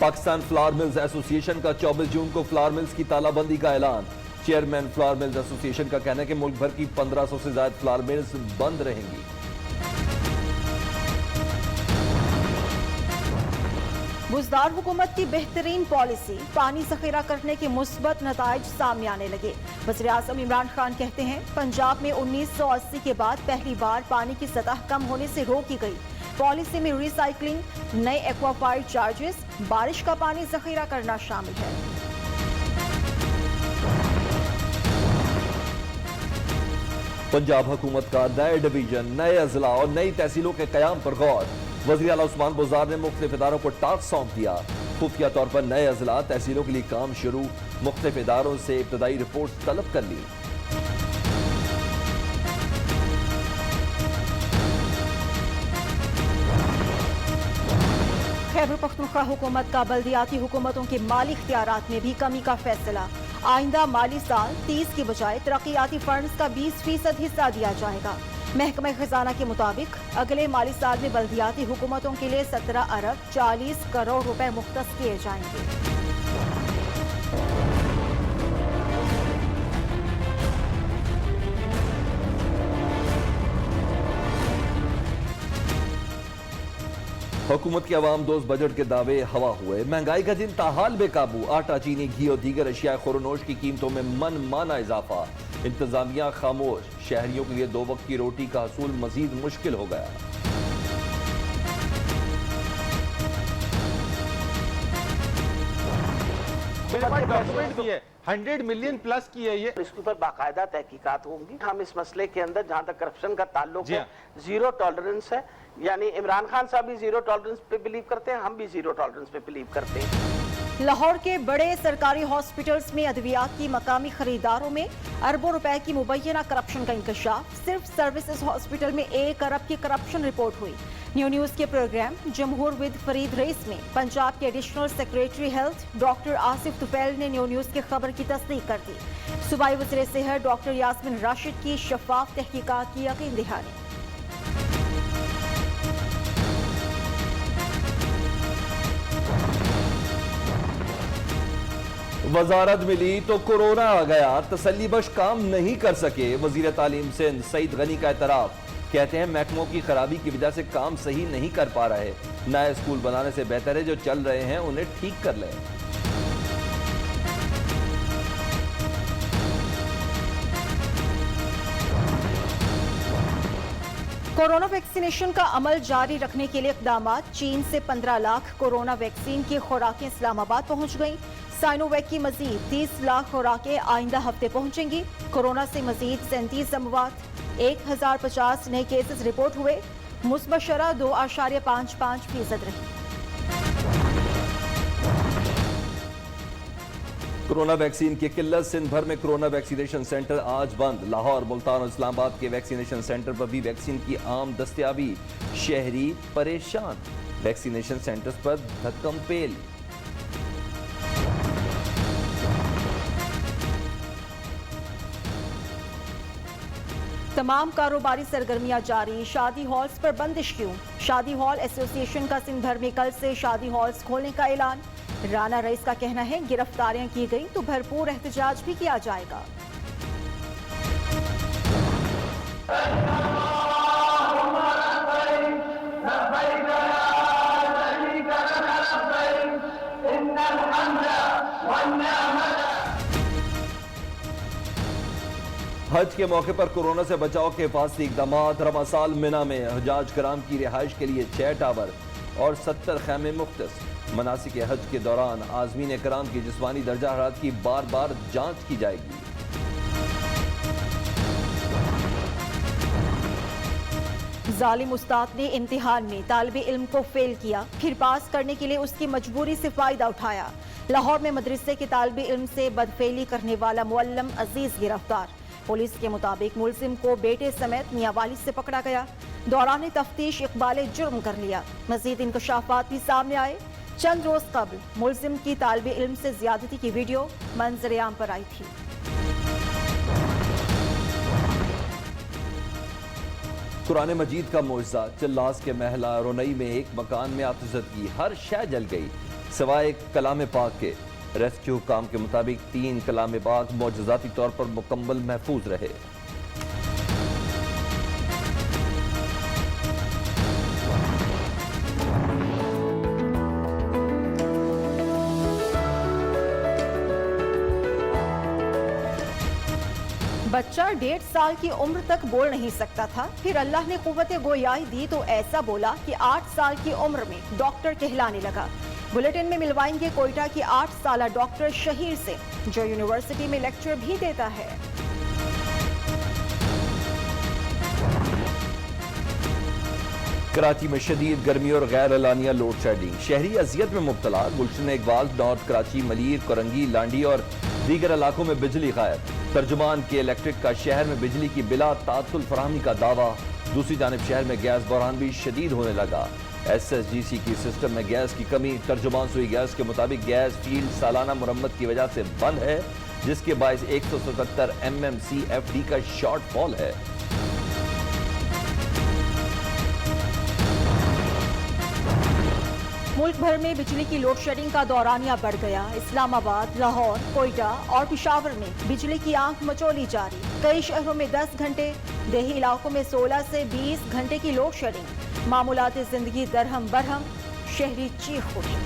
Pakistan flower mills ایسوسی ایشن کا 24 جون کو فلاور ملز کی تالہ بندی کا اعلان. چیئرمین فلاور ملز ایسوسی ایشن کا کہنا ہے کہ ملک بھر کی 1500 سے زائد فلاور ملز بند رہیں گی. بزدار حکومت کی بہترین پالیسی، پانی ذخیرہ کرنے کے مثبت نتائج سامنے آنے لگے. وزیر اعظم عمران خان کہتے ہیں پنجاب میں 1980 کے بعد پہلی بار پانی کی سطح کم ہونے سے روکی گئی. پالیسی میں ری سائیکلنگ، نئے ایکوافائر چارجز، بارش کا پانی ذخیرہ کرنا شامل ہے. پنجاب حکومت کا نئے ڈویژن، نئے اضلاع اور نئی تحصیلوں کے قیام پر غور. وزیر اعلیٰ عثمان بزدار نے مختلف اداروں کو ٹاسک سونپ دیا. خفیہ طور پر نئے اضلاع تحصیلوں کے لیے کام شروع. مختلف اداروں سے ابتدائی رپورٹ طلب کر لی. خیبر پختونخوا حکومت کا بلدیاتی حکومتوں کے مالی اختیارات میں بھی کمی کا فیصلہ. آئندہ مالی سال 30 کی بجائے ترقیاتی فنڈز کا 20% حصہ دیا جائے گا. محکمہ خزانہ کے مطابق اگلے مالی سال میں بلدیاتی حکومتوں کے لیے 17 ارب 40 کروڑ روپے مختص کیے جائیں گے. حکومت کے عوام دوست بجٹ کے دعوے ہوا ہوئے. مہنگائی کا دن تاحال بے قابو. آٹا، چینی، گھی اور دیگر اشیاء خورنوش کی قیمتوں میں من مانا اضافہ. انتظامیہ خاموش. شہریوں کے لیے 2 وقت کی روٹی کا حصول مزید مشکل ہو گیا. 100 ملین پلس کی ہے یہ. اس کے اوپر باقاعدہ تحقیقات ہوں گی. ہم اس مسئلے کے اندر جہاں تک کرپشن کا تعلق ہے زیرو ٹالرنس ہے. یعنی عمران خان صاحب بھی زیرو ٹالرنس پہ بلیو کرتے ہیں، ہم بھی زیرو ٹالرنس پہ بلیو کرتے ہیں. لاہور کے بڑے سرکاری ہاسپٹلز میں ادویات کی مقامی خریداروں میں اربوں روپے کی مبینہ کرپشن کا انکشاف. صرف سروسز ہاسپٹل میں 1 ارب کی کرپشن رپورٹ ہوئی. نیوز کے پروگرام جمہور ود فرید رئیس میں پنجاب کے additional secretary health doctor Asif Tufail نے نیوز کی خبر کی تصدیق کر دی. صوبائی وزیر صحت ڈاکٹر یاسمین راشد کی شفاف تحقیقات کی یقین دہانی. وزارت ملی تو کورونا آ گیا. تسلی بخش کام نہیں کر سکے. وزیر تعلیم سندھ سعید غنی کا اعتراف. کہتے ہیں محکموں کی خرابی کی وجہ سے کام صحیح نہیں کر پا رہے. نئے اسکول بنانے سے بہتر ہے جو چل رہے ہیں انہیں ٹھیک کر لیں. کورونا ویکسینیشن کا عمل جاری رکھنے کے لیے اقدامات. چین سے 15 لاکھ کورونا ویکسین کی خوراکیں اسلام آباد پہنچ گئیں. سائنو ویک کی مزید 30 لاکھ خوراکیں آئندہ ہفتے پہنچیں گی. کورونا سے مزید 37 اموات، 1050 نئے کیسز رپورٹ ہوئے. مثبت شرح 2.55% رہی. کورونا ویکسین کی قلت. سندھ بھر میں کورونا ویکسینیشن سینٹر آج بند. لاہور، ملتان اور اسلام آباد کے ویکسینیشن سینٹر پر بھی ویکسین کی عام دستیابی. شہری پریشان. ویکسینیشن سینٹرز پر دھکم پیل. تمام کاروباری سرگرمیاں جاری. شادی ہالز پر بندش کیوں؟ شادی ہال ایسوسی ایشن کا سندھ بھر میں کل سے شادی ہالز کھولنے کا اعلان. رانا رئیس کا کہنا ہے گرفتاریاں کی گئی تو بھرپور احتجاج بھی کیا جائے گا. حج کے موقع پر کورونا سے بچاؤ کے حفاظتی اقدامات. رواں سال منی میں حجاج کرام کی رہائش کے لیے 6 ٹاور اور 70 خیمے مختص. مناسک حج کے دوران عازمین کرام کی جسمانی درجہ حرارت کی بار بار جانچ کی جائے گی. ظالم استاد نے امتحان میں طالب علم کو فیل کیا، پھر پاس کرنے کے لیے اس کی مجبوری سے فائدہ اٹھایا. لاہور میں مدرسے کے طالب علم سے بدفعلی کرنے والا معلم عزیز گرفتار. پولیس کے مطابق ملزم کو بیٹے سمیت میاں والد سے پکڑا گیا. دوران تفتیش اقبال جرم کر لیا. مزید انکشافات بھی سامنے آئے. چند روز قبل ملزم کی طالب علم سے زیادتی کی ویڈیو منظر عام پر آئی تھی. قرآن مجید کا معجزہ. چلاس کے محلہ رونئی میں ایک مکان میں آتش زدگی. ہر شے جل گئی. سوائے کلام پاک کے۔ ریسکیو حکام کے مطابق 3 کلام پاک معجزاتی طور پر مکمل محفوظ رہے۔ بچہ 1.5 سال کی عمر تک بول نہیں سکتا تھا، پھر اللہ نے قوت گویائی دی تو ایسا بولا کہ 8 سال کی عمر میں ڈاکٹر کہلانے لگا۔ بلیٹن میں ملوائیں گے کوئٹہ کی 8 سالہ ڈاکٹر شہیر سے، جو یونیورسٹی میں لیکچر بھی دیتا ہے۔ کراچی میں شدید گرمی اور غیر اعلانیہ لوڈ شیڈنگ، شہری اذیت میں مبتلا۔ گلشن اقبال، نارتھ کراچی، ملیر، کرنگی، لانڈی اور دیگر علاقوں میں بجلی غائب۔ ترجمان کے الیکٹرک کا شہر میں بجلی کی بلا تعطل فراہمی کا دعویٰ۔ دوسری جانب شہر میں گیس بحران بھی شدید ہونے لگا۔ ایس ایس جی سی کی سسٹم میں گیس کی کمی۔ ترجمان سوئی گیس کے مطابق گیس فیلڈ سالانہ مرمت کی وجہ سے بند ہے، جس کے باعث 177 MMCFD کا شارٹ فال ہے۔ ملک بھر میں بجلی کی لوڈ شیڈنگ کا دورانیہ بڑھ گیا۔ اسلام آباد، لاہور، کوئٹہ اور پشاور میں بجلی کی آنکھ مچولی جاری۔ کئی شہروں میں 10 گھنٹے، دیہی علاقوں میں 16 سے 20 گھنٹے کی لوڈ شیڈنگ۔ معمولات زندگی درہم برہم، شہری چیخ اٹھے۔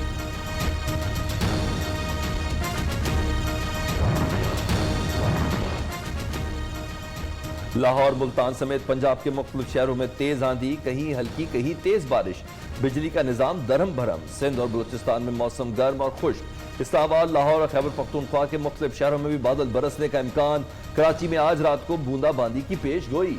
لاہور، ملتان سمیت پنجاب کے مختلف شہروں میں تیز آندھی، کہیں ہلکی کہیں تیز بارش، بجلی کا نظام درہم بھرم۔ سندھ اور بلوچستان میں موسم گرم اور خشک۔ اسلام آباد، لاہور اور خیبر پختونخوا کے مختلف شہروں میں بھی بادل برسنے کا امکان۔ کراچی میں آج رات کو بوندا باندی کی پیش گوئی۔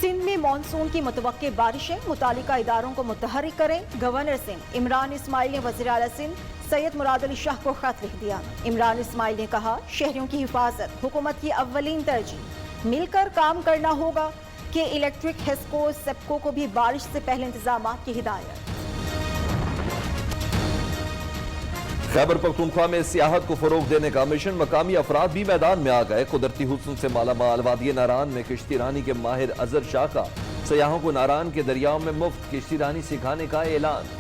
سندھ میں مانسون کی متوقع بارشیں، متعلقہ اداروں کو متحرک کریں۔ گورنر سندھ عمران اسماعیل نے وزیر اعلیٰ سندھ سید مراد علی شاہ کو خط لکھ دیا۔ عمران اسماعیل نے کہا، شہریوں کی حفاظت حکومت کی اولین ترجیح، مل کر کام کرنا ہوگا کہ الیکٹرک ہیسکو سیپکو کو بھی بارش سے پہلے انتظامات کی ہدایت۔ خیبر پختونخوا میں سیاحت کو فروغ دینے کا مشن، مقامی افراد بھی میدان میں آ گئے۔ قدرتی حسن سے مالا مال وادی ناران میں کشتی رانی کے ماہر اظہر شاہ کا سیاحوں کو ناران کے دریاؤں میں مفت کشتی رانی سکھانے کا اعلان۔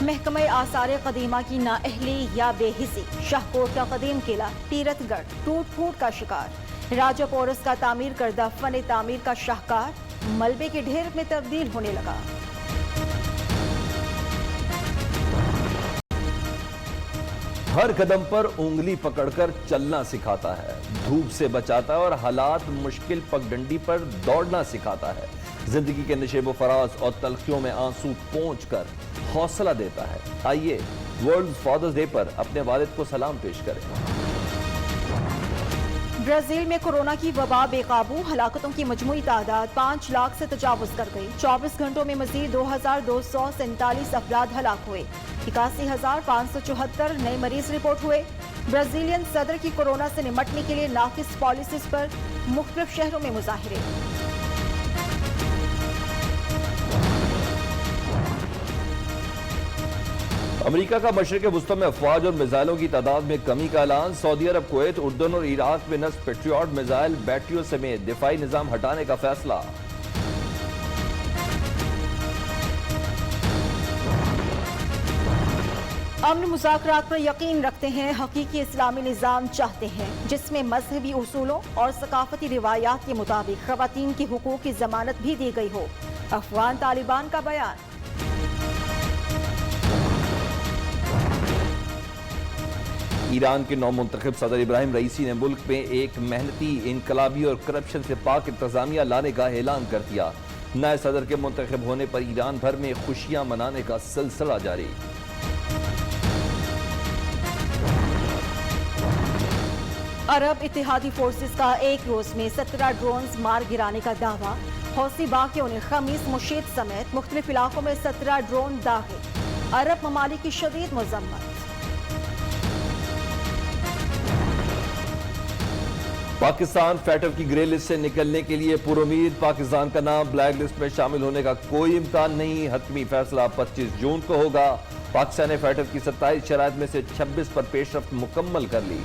محکمہ آثار قدیمہ کی نااہلی یا بے حسی، شاہکوٹ کا قدیم قلعہ تیرتھ گڑھ ٹوٹ پھوٹ کا شکار۔ راجہ پورس کا تعمیر کردہ فن تعمیر کا شاہکار ملبے کے ڈھیر میں تبدیل ہونے لگا۔ ہر قدم پر انگلی پکڑ کر چلنا سکھاتا ہے، دھوپ سے بچاتا ہے اور حالات مشکل پگڈنڈی پر دوڑنا سکھاتا ہے۔ زندگی کے نشیب و فراز اور تلخیوں میں آنسو پونچھ کر حوصلہ دیتا ہے۔ آئیے ورلڈ فادرز ڈے پر اپنے والد کو سلام پیش کریں۔ برازیل میں کورونا کی وبا بے قابو، ہلاکتوں کی مجموعی تعداد 5 لاکھ سے تجاوز کر گئی۔ 24 گھنٹوں میں مزید 2247 افراد ہلاک ہوئے، 81,574 نئے مریض رپورٹ ہوئے۔ برازیلین صدر کی کورونا سے نمٹنے کے لیے ناقص پالیسیز پر مختلف شہروں میں مظاہرے۔ امریکہ کا مشرق وسطی میں افواج اور میزائلوں کی تعداد میں کمی کا اعلان۔ سعودی عرب، کویت، اردن اور عراق میں نصب پیٹریوٹ میزائل بیٹریوں سمیت دفاعی نظام ہٹانے کا فیصلہ۔ امن مذاکرات پر یقین رکھتے ہیں، حقیقی اسلامی نظام چاہتے ہیں جس میں مذہبی اصولوں اور ثقافتی روایات کے مطابق خواتین کے حقوق کی ضمانت بھی دی گئی ہو۔ افغان طالبان کا بیان۔ ایران کے نو منتخب صدر ابراہیم رئیسی نے ملک میں ایک محنتی، انقلابی اور کرپشن سے پاک انتظامیہ لانے کا اعلان کر دیا۔ نئے صدر کے منتخب ہونے پر ایران بھر میں خوشیاں منانے کا سلسلہ جاری۔ عرب اتحادی فورسز کا ایک روز میں 17 ڈرونز مار گرانے کا دعویٰ۔ حوثی باغیوں نے خمیس مشیط سمیت مختلف علاقوں میں 17 ڈرون داغے۔ عرب ممالک کی شدید مذمت۔ پاکستان فیٹر کی گرے لسٹ سے نکلنے کے لیے پر امید، پاکستان کا نام بلیک لسٹ میں شامل ہونے کا کوئی امکان نہیں، حتمی فیصلہ 25 جون کو ہوگا۔ پاکستان نے فائٹر کی 27 شرائط میں سے 26 پر پیش رفت مکمل کر لی۔